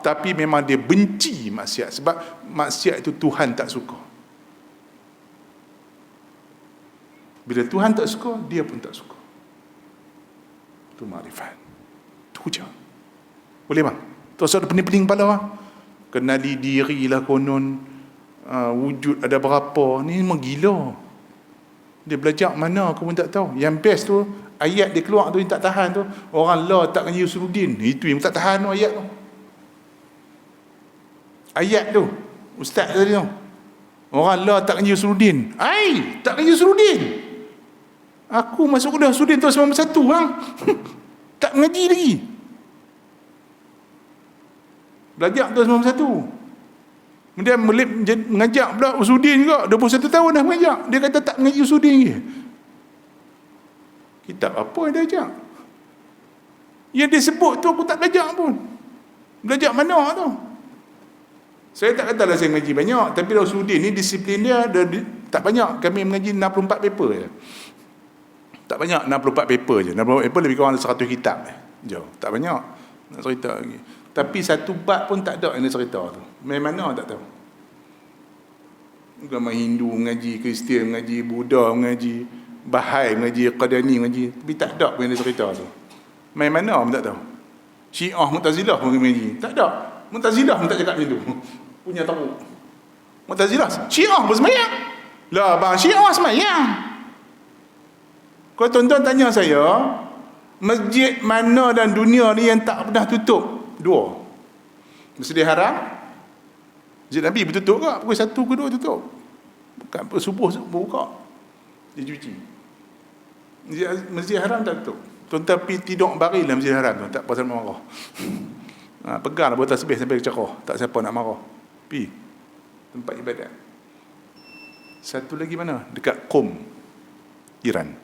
tapi memang dia benci maksiat, sebab maksiat itu Tuhan tak suka. Bila Tuhan tak suka, dia pun tak suka. Itu makrifat. Itu je. Boleh bang? Terus ada pening-pening kepala bang. Kenali dirilah konon, wujud ada berapa. Ni memang gila. Dia belajar mana aku pun tak tahu. Yang best tu ayat dia keluar tu yang tak tahan tu, orang la tak dengan Yusruddin. Itu yang tak tahan tu ayat tu. Ayat tu ustaz tadi tu. Orang la tak dengan Yusruddin. Tak dengan Yusruddin. Aku masuk kuliah Yusruddin tu 91 bang. Tak mengaji lagi. Belajar tu 91. Kemudian mengajak pula Usudin juga 21 tahun dah mengajak. Dia kata tak mengaji Usudin lagi. Kitab apa yang dia ajak? Yang dia sebut tu aku tak belajar pun. Belajar mana tu? Saya tak katalah saya mengaji banyak, tapi Usudin ni disiplin dia tak banyak. Kami mengaji 64 paper je. Tak banyak, 64 paper je. 64 paper lebih kurang 100 kitab. Jauh, tak banyak nak cerita lagi. Tapi satu bab pun tak ada yang dia cerita tu. Main mana tak tahu. Agama Hindu mengaji, Kristian mengaji, Buddha mengaji, Bahai mengaji, Qadani mengaji, tapi tak ada pun yang dia cerita tu. Main mana pun tak tahu. Syiah, Mu'tazilah pun mengaji. Tak ada. Mu'tazilah pun tak cakap macam tu. Punya tahu. Mu'tazilah, Syiah pun semayang. Lah bang, Syiah semayang. Kalau tuan-tuan tanya saya, masjid mana dan dunia ni yang tak pernah tutup? 2. Masjid Haram, Masjid Nabi bertutup ke? Pukul 1 ke 2 tutup. Bukan subuh buka. Dia cuci. Masjid Haram tak tutup. Tuan-tuan pergi tidur baring dalam Masjid Haram tu, tak pasal marah. Peganglah botol tasbih sampai cerah. Tak siapa nak marah. Pergi tempat ibadat. Satu lagi mana? Dekat Qom, Iran.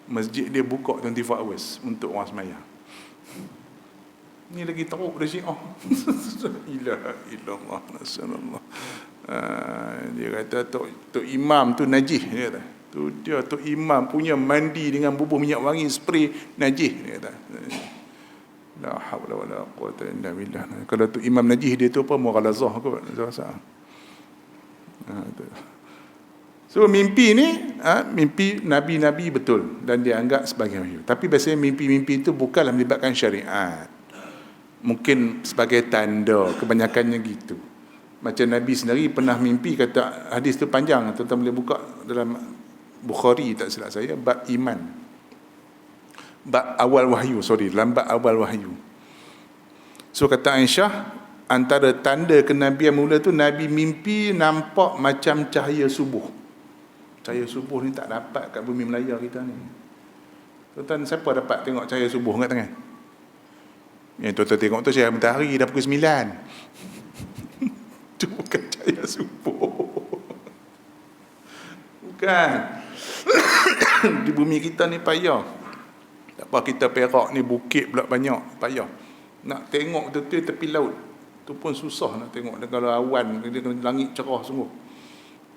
Masjid dia buka 24 hours untuk orang sembahyang. Ni lagi teruk dari Syiah. Ilaha illallah nasallallahu. Dia kata Tok Imam tu najis, dia kata. Dia Tok Imam punya mandi dengan bubuh minyak wangi spray najis, dia kata. La haula wala quwwata illa billah. Kalau Tok Imam najis dia tu apa mughalazah kot. So mimpi ni mimpi nabi-nabi betul dan dianggap sebagai wahyu. Tapi biasanya mimpi-mimpi itu bukanlah melibatkan syariat. Mungkin sebagai tanda, kebanyakannya gitu. Macam Nabi sendiri pernah mimpi, kata hadis tu panjang, tuan-tuan boleh buka dalam Bukhari tak silap saya, bab iman, bab awal wahyu, dalam bab awal wahyu. So kata Aisyah, antara tanda kenabian mula tu Nabi mimpi nampak macam cahaya subuh. Cahaya subuh ni tak dapat kat bumi Melaya kita ni. Tuan-tuan, siapa dapat tengok cahaya subuh kat tangan? Yang tuan-tuan tengok tu cahaya matahari dah pukul 9. Itu bukan cahaya subuh. Bukan. Di bumi kita ni payah. Tak apa kita Perak ni bukit pula banyak, payah. Nak tengok betul-betul tepi laut, tu pun susah nak tengok. Dan kalau awan, langit cerah sungguh.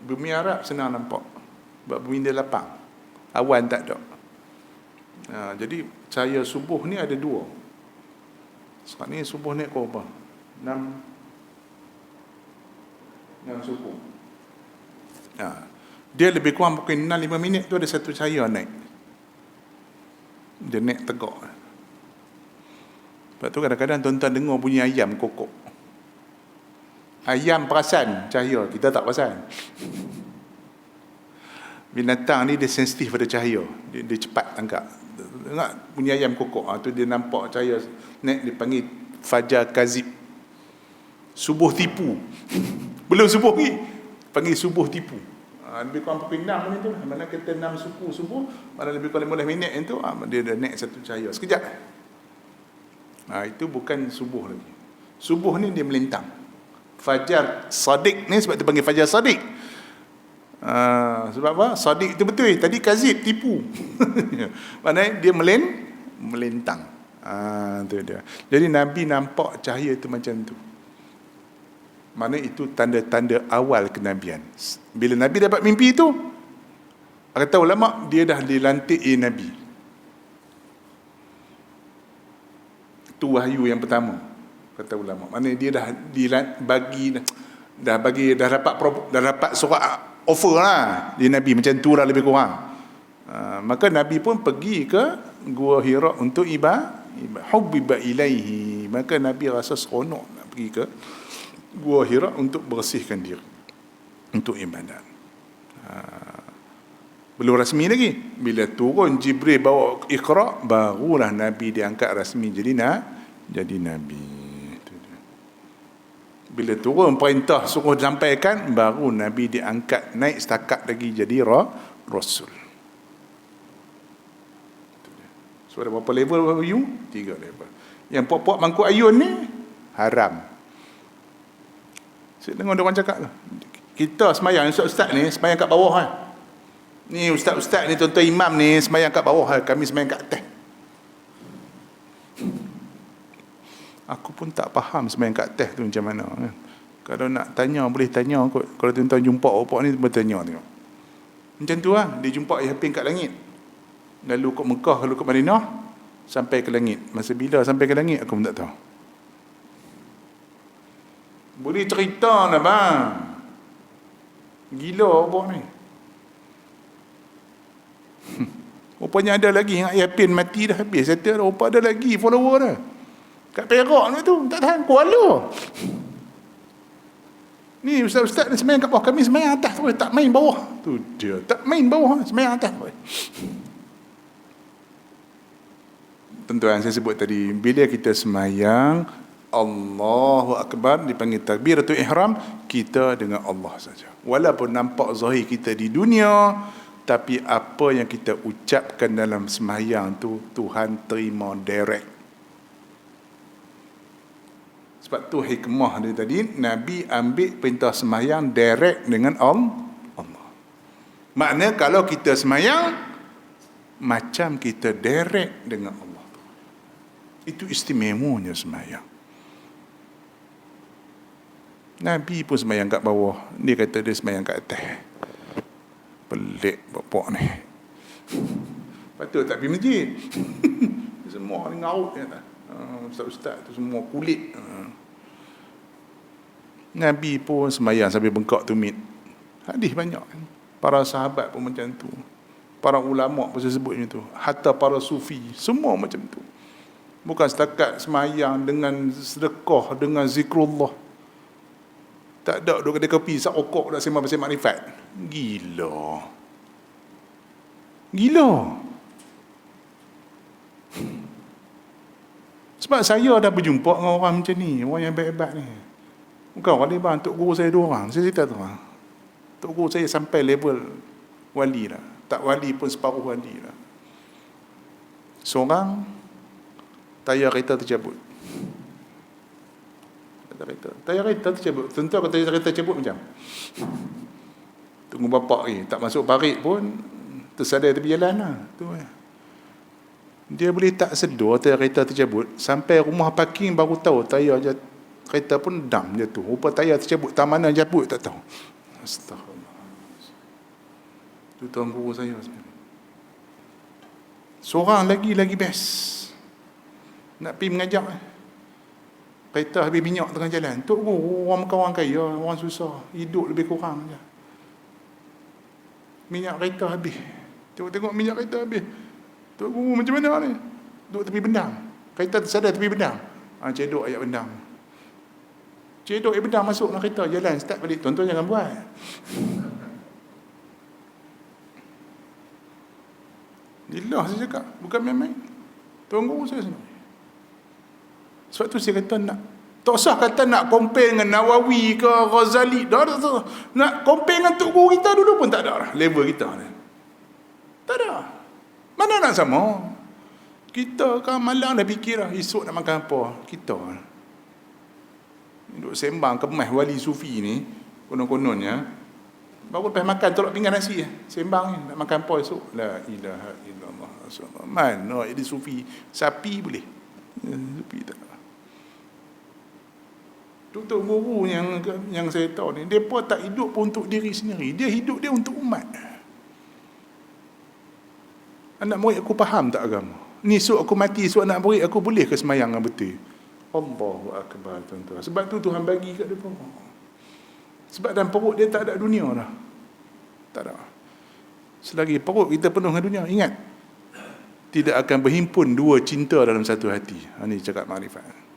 Bumi Arab senang nampak. Sebab bumi dia lapang, awan tak ada. Jadi cahaya subuh ni ada dua. Sekarang ni subuh ni kau apa? 6 subuh. Dia lebih kurang pukul 6-5 minit tu ada satu cahaya naik. Dia naik tegak. Sebab tu kadang-kadang tuan-tuan dengar bunyi ayam kokok. Ayam perasan cahaya, kita tak perasan. Binatang ni dia sensitif pada cahaya. Dia cepat tangkap. Dengar bunyi ayam kokok, tu dia nampak cahaya naik, dia panggil fajar kazib. Subuh tipu. Belum subuh ni, panggil subuh tipu. Lebih kurang pukul 6 minit tu. Mana kita 6 subuh, mana lebih kurang 15 minit tu, dia dah naik satu cahaya. Sekejap. Itu bukan subuh lagi. Subuh ni dia melintang. Fajar sadiq ni sebab dia panggil fajar sadiq. Sebab apa? Sadiq tu betul. Tadi kazib, tipu. Maknanya dia melintang. Tu dia. Jadi Nabi nampak cahaya tu macam tu. Mana itu tanda-tanda awal kenabian. Bila Nabi dapat mimpi itu, kata ulama, dia dah dilantik Nabi. Itu wahyu yang pertama, kata ulama. Mana dia dah dapat surat offer lah di Nabi, macam tu lah lebih kurang. Maka Nabi pun pergi ke Gua Hira untuk hubbiba ilaihi. Maka Nabi rasa seronok nak pergi ke Gua Hira untuk bersihkan diri untuk ibadat. Belum rasmi lagi. Bila turun Jibril bawa Iqra, barulah Nabi diangkat rasmi jadi Nabi. Bila turun perintah suruh sampaikan, baru Nabi diangkat naik setakat lagi jadi Rasul. So ada berapa level you? 3 level. Yang puak-puak mangkuk ayun ni haram. Saya dengar orang cakap lah, kita semayang, ustaz-ustaz ni semayang kat bawah kan. Ni ustaz-ustaz ni, tuan-tuan imam ni semayang kat bawah, kami semayang kat atas. Aku pun tak faham semayang kat atas tu macam mana kan. Kalau nak tanya, boleh tanya kot. Kalau tuan-tuan jumpa bapak ni, bertanya tengok. Macam tu lah, dia jumpa Yapin kat langit. Lalu kat Mekah, lalu kat Madinah, sampai ke langit. Masa bila sampai ke langit, aku pun tak tahu. Boleh cerita lah bang. Gila bapak ni. Rupanya ada lagi. Yapin mati dah habis. Saya kata rupa ada lagi follower dah. Kat Perak ni tu, tak tahan Kuala. Ni ustaz-ustaz ni semayang kat bawah, kami semayang atas tu, tak main bawah. Tu dia, tak main bawah, semayang atas tu. Tuan-tuan, saya sebut tadi, bila kita semayang, Allahu Akbar, dipanggil takbiratul ihram, kita dengan Allah saja. Walaupun nampak zahir kita di dunia, tapi apa yang kita ucapkan dalam semayang tu, Tuhan terima direct. Sebab tu hikmah dia tadi, Nabi ambil perintah semayang direct dengan Allah. Maknanya kalau kita semayang, macam kita direct dengan Allah. Itu istimewanya semayang. Nabi pun semayang kat bawah, dia kata dia semayang kat atas. Pelik bapak ni. Patut tak pergi masjid. Semua ni ngaut dia tak. Ustaz-ustaz tu semua kulit. Nabi pun semayang sambil bengkak tumit. Hadis banyak kan. Para sahabat pun macam tu. Para ulama pun saya sebut macam tu. Hatta para sufi, semua macam tu. Bukan setakat semayang dengan sedekah, dengan zikrullah. Tak ada duduk kedai kopi, sak okok dah sembang pasal makrifat. Gila. Sebab saya dah berjumpa dengan orang macam ni, orang yang hebat ni. Bukan orang ni bang, Tok Guru saya 2 orang. Saya cerita tu bang. Tok Guru saya sampai level wali lah. Tak wali pun separuh wali lah. Seorang tayar kereta tercabut. Tayar kereta tercabut. Tentu kalau tayar kereta tercabut macam tunggu bapak ni, tak masuk parit pun tersadar tepi jalan lah. Tu dia boleh tak sedar tayar kereta tercabut, sampai rumah parking baru tahu tayar kereta pun dam jatuh. Rupa tayar tercabut, tak mana cabut tak tahu. Astagfirullah. Tu tuan guru saya. Seorang lagi best. Nak pergi mengajak kereta habis minyak tengah jalan. Tok guru, orang kawan kaya, orang susah, hidup lebih kurang je. Minyak kereta habis. Tengok minyak kereta habis. Tok guru macam mana ni? Duduk tepi bendang. Kereta tersadar tepi bendang. Cedok ayat bendang. Cedok ayat bendang masuk dalam kereta, jalan, start balik. Tuan-tuan jangan buat. Lillah saya cakap, bukan main-main. Tuan guru saya sendiri. Sebab tu saya kata tak usah kata nak compare dengan Nawawi ke Ghazali. Nak compare dengan Tok Guru kita dulu pun tak ada lah. Level kita ni. Tak ada. Mana nak sama? Kita kan malam dah fikir lah, esok nak makan apa. Kita duduk sembang kemas wali sufi ni, konon-kononnya, baru lepas makan tolak pinggan nasi. Sembang ni, nak makan apa esok? La ilaha illallah. Mana ini sufi? Sapi boleh? Sufi tak. Tok guru yang saya tahu ni, dia pun tak hidup pun untuk diri sendiri. Dia hidup dia untuk umat. Anak murid aku faham tak agama? Ni esok aku mati, esok anak murid aku boleh ke semayang dengan betul? Allahu Akbar, tuan-tuan. Sebab tu Tuhan bagi kat dia pun. Sebab dalam perut dia tak ada dunia dah. Tak ada. Selagi perut kita penuh dengan dunia, ingat, tidak akan berhimpun dua cinta dalam satu hati. Ini cakap makrifat.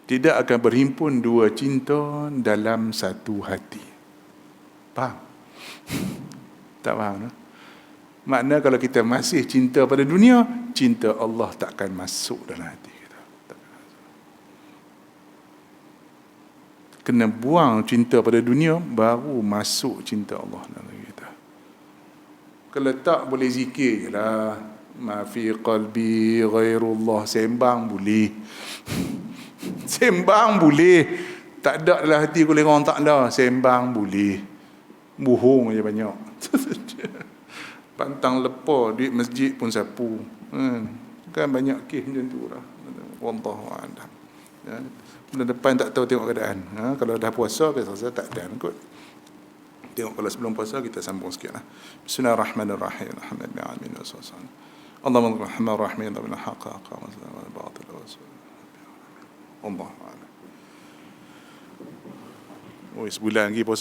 Tidak akan berhimpun dua cinta dalam satu hati. Faham? Tak faham? No? Makna kalau kita masih cinta pada dunia, cinta Allah takkan masuk dalam hati kita. Kena buang cinta pada dunia, baru masuk cinta Allah dalam hati kita. Kalau tak, boleh zikir lah. Ma fi qalbi ghairullah, sembang boleh. Sembang boleh. Tak ada dalam hati aku orang tak ada. Sembang boleh. Bohong je banyak. Pantang lepas duit masjid pun sapu. Kan banyak kes macam tu lah. Wallahu a'lam. Bulan depan tak tahu tengok keadaan. Kalau dah puasa, biasa tak ada kot. Tengok kalau sebelum puasa kita sambung sikit lah. Bismillahirrahmanirrahim. Alhamdulillah. Amin. Allahumma rahman rahim. Allahumma haqqa aqama al-batil wa Allah. Sebulan lagi puasa.